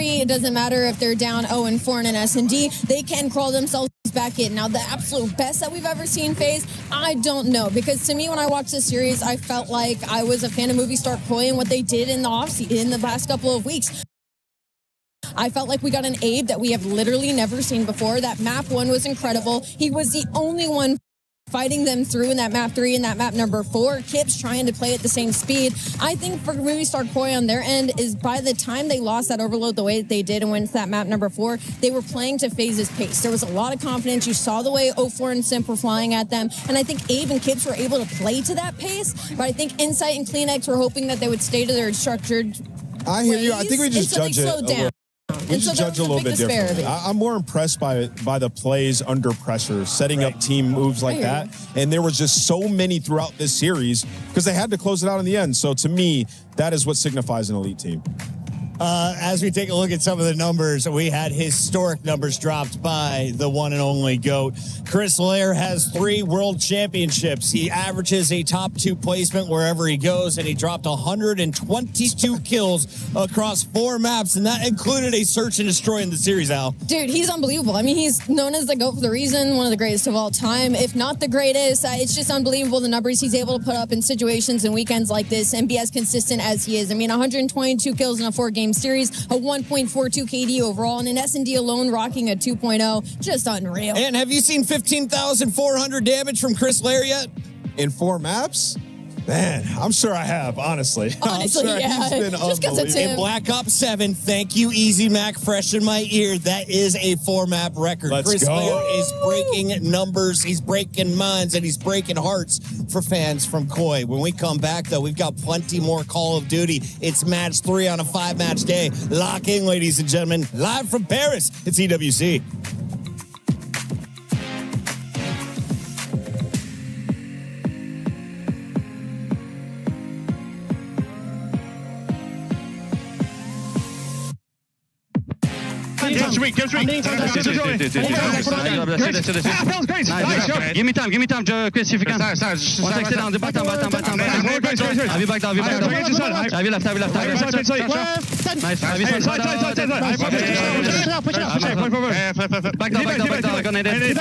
3, it doesn't matter if they're down 0-4 in an S&D, they can crawl themselves back in. Now, the absolute best that we've ever seen FaZe, I don't know. Because to me, when I watched this series, I felt like I was a fan of Movie Star Koi and what they did in the offseason, in the past couple of weeks. I felt like we got an Abe that we have literally never seen before. That map 1 was incredible. He was the only one fighting them through in that map 3 and that map number 4. Kip's trying to play at the same speed. I think for Movie Star Koi on their end is by the time they lost that overload the way that they did and went to that map number 4, they were playing to FaZe's pace. There was a lot of confidence. You saw the way 0-4 and Simp were flying at them. And I think Abe and Kips were able to play to that pace. But I think Insight and CleanX were hoping that they would stay to their structured I hear you. I think we just judge it. We just judge a little bit differently. I'm more impressed by the plays under pressure, setting up team moves like that. And there was just so many throughout this series because they had to close it out in the end. So to me, that is what signifies an elite team. As we take a look at some of the numbers, we had historic numbers dropped by the one and only GOAT. Chris Lair has 3 world championships. He averages a top 2 placement wherever he goes, and he dropped 122 kills across 4 maps, and that included a search and destroy in the series, Al. Dude, he's unbelievable. I mean, he's known as the GOAT for the reason, one of the greatest of all time, if not the greatest. It's just unbelievable the numbers he's able to put up in situations and weekends like this and be as consistent as he is. I mean, 122 kills in a 4-game series, a 1.42 KD overall, and an S&D alone rocking a 2.0. Just unreal. And have you seen 15,400 damage from Chris Lair yet? In 4 maps? Man, I'm sure I have, honestly. Honestly, I'm sure yeah. He's been Just because it's In him. Black Ops 7, thank you, Easy Mac, fresh in my ear. That is a 4-map record. Chris Lair is breaking numbers, he's breaking minds, and he's breaking hearts for fans from Koi. When we come back, though, we've got plenty more Call of Duty. It's match 3 on a 5-match day. Lock in, ladies and gentlemen. Live from Paris, it's EWC. Give me time, Chris, if you can. One sec, sit down, back down. Have you back down, Have you left. Nice, have you side. Back down, gonna hit it.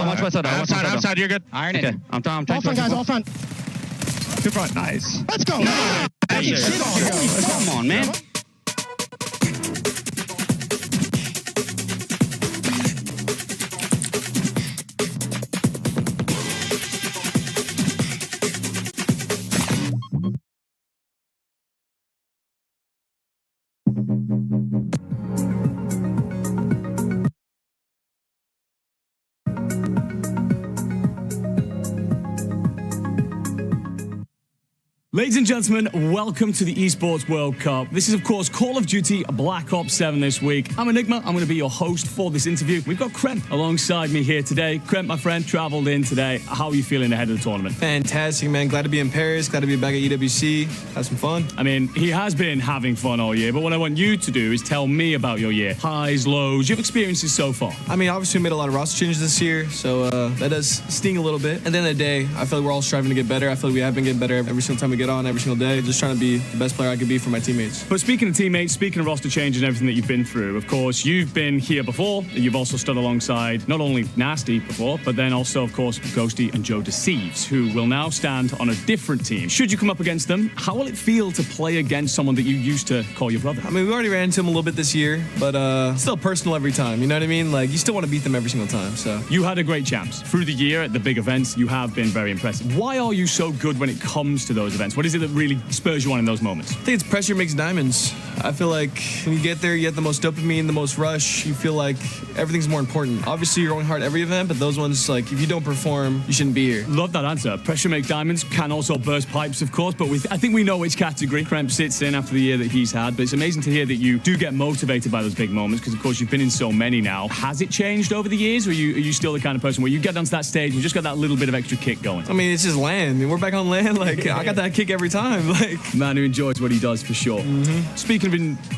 Much better. Outside, you're good. Iron it. Okay, I'm trying to. All front, guys, all front. Good front, nice. Let's go. Come on, man. Ladies and gentlemen, welcome to the Esports World Cup. This is, of course, Call of Duty Black Ops 7 this week. I'm Enigma. I'm going to be your host for this interview. We've got Kremp alongside me here today. Kremp, my friend, traveled in today. How are you feeling ahead of the tournament? Fantastic, man. Glad to be in Paris. Glad to be back at EWC. Have some fun. I mean, he has been having fun all year, but what I want you to do is tell me about your year. Highs, lows, your experiences so far. I mean, obviously we made a lot of roster changes this year, so that does sting a little bit. At the end of the day, I feel like we're all striving to get better. I feel like we have been getting better every single time we get on, every single day. Just trying to be the best player I could be for my teammates. But speaking of teammates, speaking of roster changes and everything that you've been through, of course, you've been here before. You've also stood alongside not only Nasty before, but then also, of course, Ghosty and Joe Deceives, who will now stand on a different team. Should you come up against them, how will it feel to play against someone that you used to call your brother? I mean, we already ran into him a little bit this year, but still personal every time. You know what I mean? Like, you still want to beat them every single time, so. You had a great chance. Through the year at the big events, you have been very impressive. Why are you so good when it comes to those events? What is it that really spurs you on in those moments? I think it's pressure makes diamonds. I feel like when you get there, you get the most dopamine, the most rush. You feel like everything's more important. Obviously, you're going hard every event, but those ones, like, if you don't perform, you shouldn't be here. Love that answer. Pressure makes diamonds, can also burst pipes, of course, but I think we know which category Kremp sits in after the year that he's had, but it's amazing to hear that you do get motivated by those big moments, because, of course, you've been in so many now. Has it changed over the years, or are you still the kind of person where you get onto that stage and you just got that little bit of extra kick going? I mean, it's just land. I mean, we're back on land. Like, I got that kick every time. Like, man who enjoys what he does, for sure. Speaking of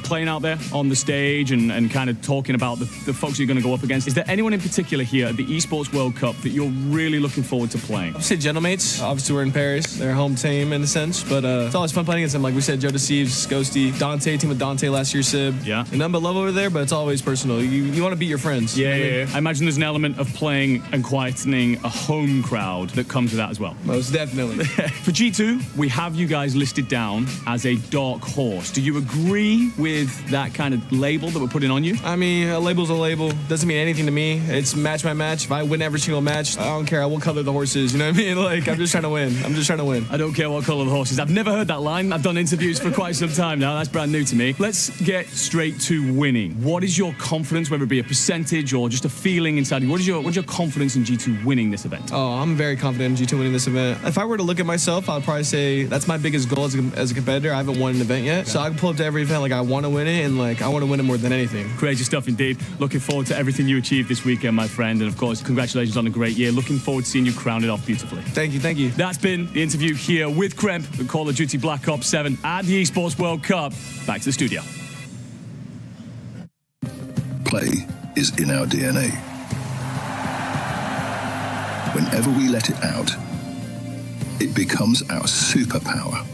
playing out there on the stage and kind of talking about the folks you're going to go up against, is there anyone in particular here at the Esports World Cup that you're really looking forward to playing? I would say Gentlemates. Obviously, we're in Paris. They're home team in a sense, but it's always fun playing against them. Like we said, Joe Deceives, Ghosty, Dante, team with Dante last year, Sib. Yeah. And none but love over there, but it's always personal. You want to beat your friends. Yeah, you know what I mean? I imagine there's an element of playing and quietening a home crowd that comes with that as well. Most definitely. For G2, we have you guys listed down as a dark horse. Do you agree with that kind of label that we're putting on you? I mean, a label's a label. Doesn't mean anything to me. It's match by match. If I win every single match, I don't care what color the horse is. You know what I mean? Like, I'm just trying to win. I don't care what color the horse is. I've never heard that line. I've done interviews for quite some time now. That's brand new to me. Let's get straight to winning. What is your confidence, whether it be a percentage or just a feeling inside you? What is your confidence in G2 winning this event? Oh, I'm very confident in G2 winning this event. If I were to look at myself, I'd probably say that's my biggest goal as a competitor. I haven't won an event yet. So I can pull up to every event like I want to win it, and like I want to win it more than anything. Crazy stuff indeed. Looking forward to everything you achieve this weekend, my friend. And of course, congratulations on a great year. Looking forward to seeing you crown it off beautifully. Thank you. That's been the interview here with Kremp at Call of Duty Black Ops 7 at the Esports World Cup. Back to the studio. Play is in our DNA. Whenever we let it out, it becomes our superpower.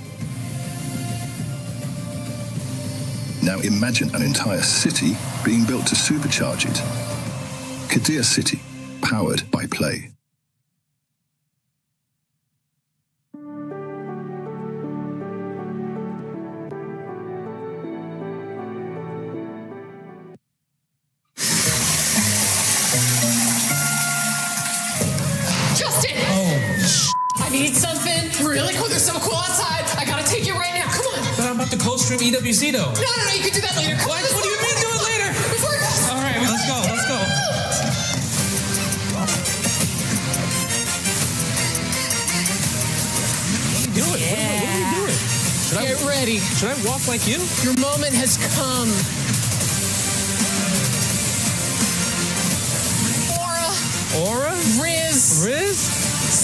Now imagine an entire city being built to supercharge it. Kadir City, powered by Play. Justin! I need something really cool. There's so cool outside. I gotta take you right now. Come on. But I'm about to co-stream EWC though. No, you can do that later. Come on, What do you mean do it later? Before it goes. All right, let's go. What are you doing? What are you doing? Get ready. Should I walk like you? Your moment has come. Aura? Riz?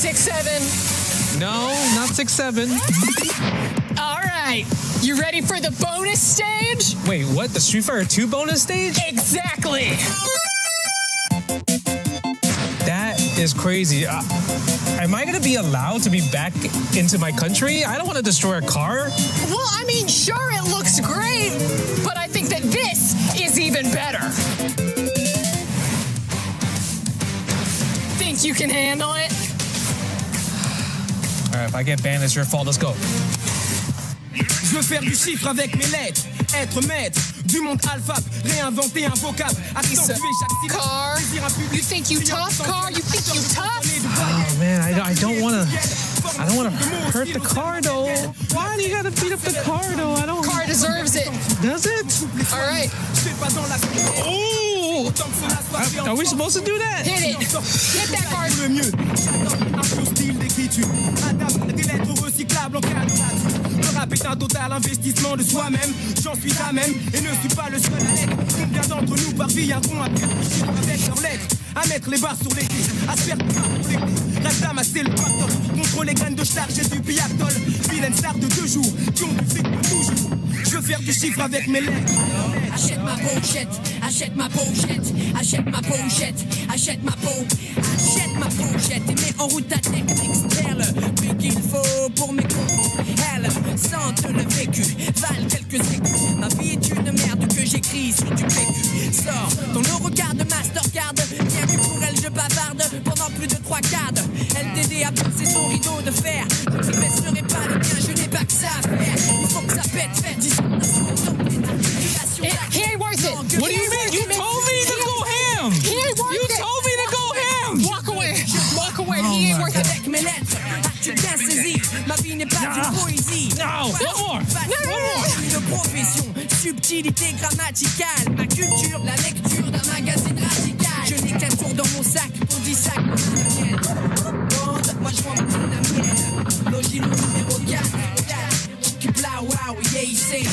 6-7. No, not 6-7. All right. You ready for the bonus stage? Wait, what? The Street Fighter 2 bonus stage? Exactly. That is crazy. Am I going to be allowed to be back into my country? I don't want to destroy a car. Well, I mean, sure, it looks great, but I think that this is even better. Think you can handle it? All right, if I get banned, it's your fault. Let's go. Je veux faire du chiffre avec mes lettres, être maître du monde alpha, réinventer un vocable, accentuer chaque Car, you think you tough? Car, you think you tough? Oh man, I don't want to hurt the car though. Why do you gotta beat up the car though? Car deserves it. Does it? All right. Oh! Are we supposed to do that? Hit it. Hit that card. Le mieux, un pur style d'écriture, adapte des lettres recyclables en cas de nature. Le rap est un total investissement de soi-même. J'en suis à même et ne suis pas le seul à l'être. Combien d'entre nous parviendront à faire du chiffre avec leurs lettres, à mettre les barres sur les dés, à se faire du pain pour les coups, rêve d'amasser le pactole, contre les graines de charge et du biatol. Vilaine star de 2 jours, qui ont du fric pour toujours. Je veux faire du chiffre avec mes lettres. Achète ma pochette, achète ma pochette, achète ma pochette, achète ma pochette et mets en route ta technique sterle. Plus qu'il faut pour mes comptes. Elles sentent le vécu, valent quelques écus. Ma vie est une merde que j'écris sur du PQ. Sors dans le regard de Mastercard. Bien que pour elle je bavarde pendant plus de 3 quarts. LTD a passé son rideau de fer. Je ne baisserai pas le mien, je n'ai pas que ça à faire. Il faut que ça pète, He ain't worth it. What do you mean? You told me to go ham. He ain't worth it. You told me to go ham. Walk away. Walk away. He ain't worth it. Avec mes lettres, as-tu bien saisi? Ma vie n'est pas une poésie. No, one more. Une profession, subtilité grammaticale. Ma culture, la lecture d'un magazine radical. Je n'ai qu'un tour dans mon sac pour 10 sacs. Moi je prends la mienne. Logis numéro 4. Keep la wow, yeah, il sait.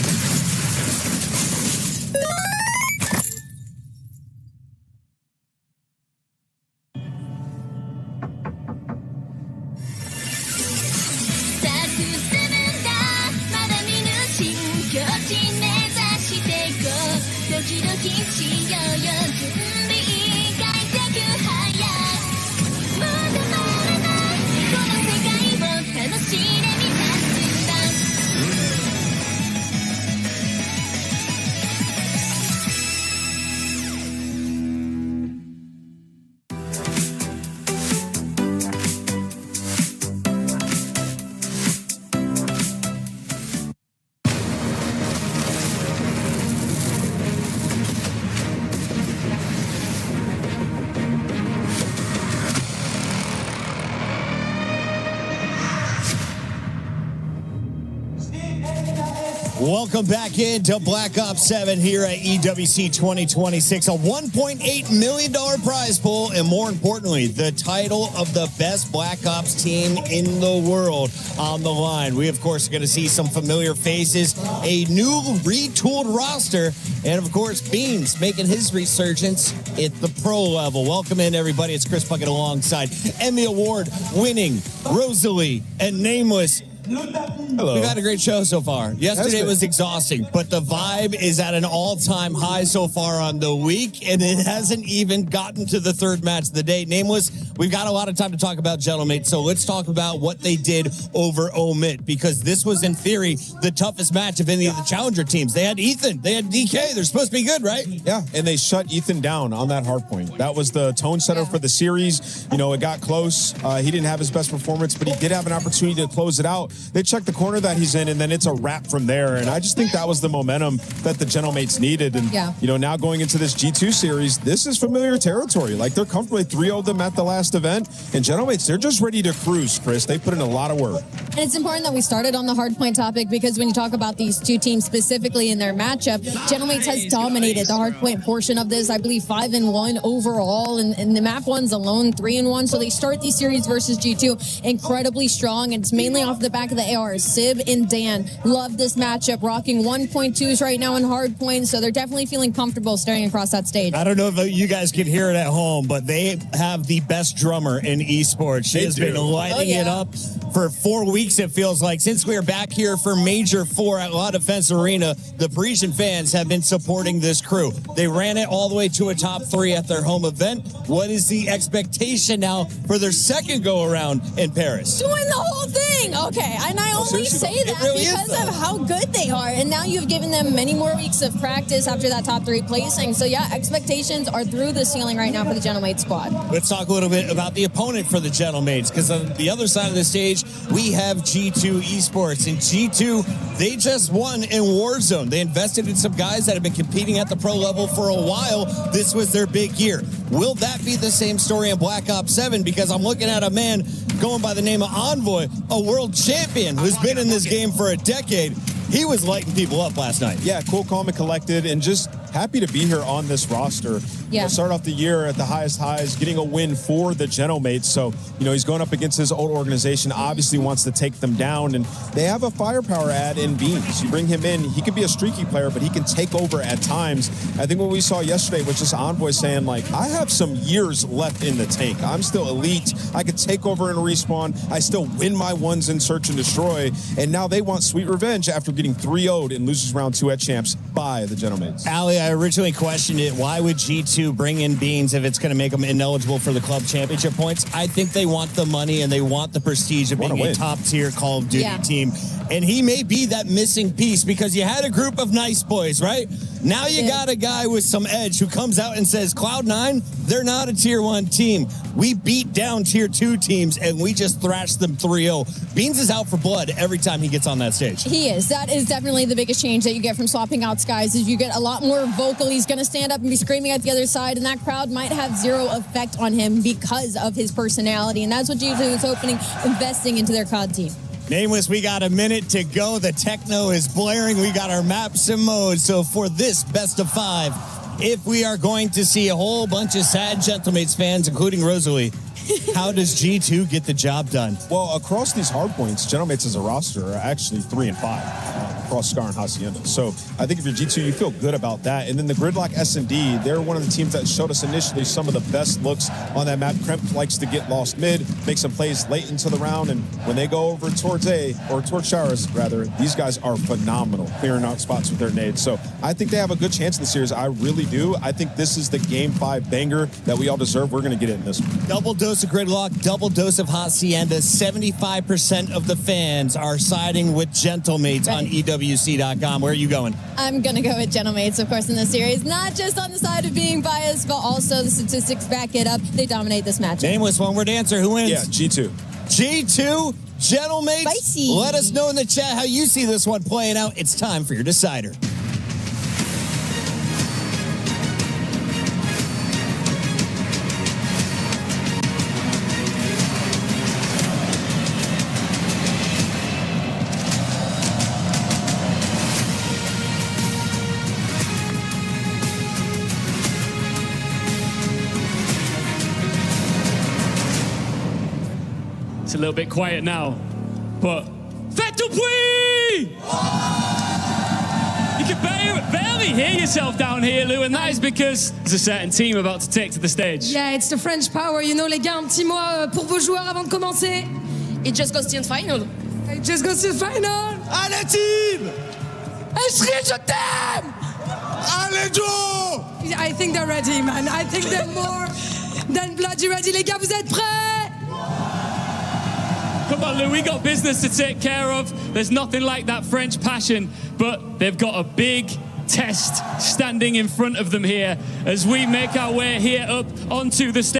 Welcome back into Black Ops 7 here at EWC 2026. A $1.8 million prize pool, and more importantly, the title of the best Black Ops team in the world on the line. We, of course, are going to see some familiar faces, a new retooled roster, and, of course, Beans making his resurgence at the pro level. Welcome in, everybody. It's Chris Puckett alongside Emmy Award-winning Rosalie and Nameless. Hello. We've had a great show so far. Yesterday was exhausting, but the vibe is at an all-time high so far on the week, and it hasn't even gotten to the third match of the day. Nameless, we've got a lot of time to talk about Gentlemate, so let's talk about what they did over Omit, because this was, in theory, the toughest match of any of the challenger teams. They had Ethan, they had DK. They're supposed to be good, right? Yeah, and they shut Ethan down on that hard point. That was the tone setter for the series. You know, it got close. He didn't have his best performance, but he did have an opportunity to close it out. They checked the corner that he's in, and then it's a wrap from there. And I just think that was the momentum that the Gentlemates needed. And, you know, now going into this G2 series, this is familiar territory. Like, they're comfortably 3-0'd them at the last event. And Gentlemates, they're just ready to cruise, Chris. They put in a lot of work. And it's important that we started on the hardpoint topic, because when you talk about these two teams specifically in their matchup, Gentlemates has dominated the hardpoint portion of this. I believe 5-1 overall, and the map ones alone 3-1. So they start these series versus G2 incredibly strong, and it's mainly off the back of the AR. Sib and Dan love this matchup, rocking 1.2s right now in hardpoint, so they're definitely feeling comfortable staring across that stage. I don't know if you guys can hear it at home, but they have the best drummer in esports. She has been lighting it up for 4 weeks, it feels like. Since we are back here for Major 4 at La Defense Arena, the Parisian fans have been supporting this crew. They ran it all the way to a top 3 at their home event. What is the expectation now for their second go-around in Paris? To win the whole thing! Okay, and I only say that because of how good they are. And now you've given them many more weeks of practice after that top 3 placing. So, yeah, expectations are through the ceiling right now for the Gentlemate squad. Let's talk a little bit about the opponent for the Gentlemates, because on the other side of the stage, we have G2 Esports. And G2, they just won in Warzone. They invested in some guys that have been competing at the pro level for a while. This was their big year. Will that be the same story in Black Ops 7? Because I'm looking at a man going by the name of Envoy, a world champion who's been in this game for a decade. He was lighting people up last night. Yeah, cool, calm, and collected, and just happy to be here on this roster. Yeah. You know, start off the year at the highest highs, getting a win for the Gentlemates. So, you know, he's going up against his old organization, obviously wants to take them down, and they have a firepower ad in Beans. You bring him in, he could be a streaky player, but he can take over at times. I think what we saw yesterday was just Envoy saying, like, I have some years left in the tank. I'm still elite. I could take over in a respawn. I still win my ones in search and destroy. And now they want sweet revenge after getting 3-0'd in losers round 2 at champs by the Gentlemates. Ali, I originally questioned it. Why would G2 bring in Beans if it's going to make them ineligible for the club championship points? I think they want the money and they want the prestige of being a top-tier Call of Duty team. And he may be that missing piece, because you had a group of nice boys, right? Now you got a guy with some edge who comes out and says, Cloud9, they're not a tier 1 team. We beat down tier 2 teams and we just thrashed them 3-0. Beans is out for blood every time he gets on that stage. He is. That is definitely the biggest change that you get from swapping out Skies, is you get a lot more vocal. He's going to stand up and be screaming at the other side, and that crowd might have zero effect on him because of his personality. And that's what G2 is hoping, investing into their COD team. Nameless, we got a minute to go. The techno is blaring. We got our maps and modes. So for this best of 5, if we are going to see a whole bunch of sad Gentlemates fans, including Rosalie, how does G2 get the job done? Well, across these hard points, Gentlemates as a roster are actually 3-5 across Scar and Hacienda. So I think if you're G2, you feel good about that. And then the Gridlock S&D, they're one of the teams that showed us initially some of the best looks on that map. Kremp likes to get lost mid, make some plays late into the round, and when they go over towards towards Showers, rather, these guys are phenomenal, clearing out spots with their nades. So I think they have a good chance in the series. I really do. I think this is the Game 5 banger that we all deserve. We're going to get it in this one. Double dose of Gridlock, double dose of Hacienda. 75% of the fans are siding with Gentlemates on EWC.com. Where are you going? I'm going to go with Gentlemates, of course, in this series. Not just on the side of being biased, but also the statistics back it up. They dominate this match. Nameless one-word answer. Who wins? Yeah, G2. G2, Gentlemates. Spicy. Let us know in the chat how you see this one playing out. It's time for your decider. a little bit quiet now. But faites du bruit! You can barely hear yourself down here, Lou, and that is because there's a certain team about to take to the stage. Yeah, it's the French power, you know, les gars, un petit mot pour vos joueurs avant de commencer. It just goes to the final. It just goes to the final. Allez, team! Esri, je t'aime! Allez, Joe! I think they're ready, man. I think they're more than bloody ready. Les gars, vous êtes prêts? Come on, Lou, we got business to take care of. There's nothing like that French passion, but they've got a big test standing in front of them here as we make our way here up onto the stage.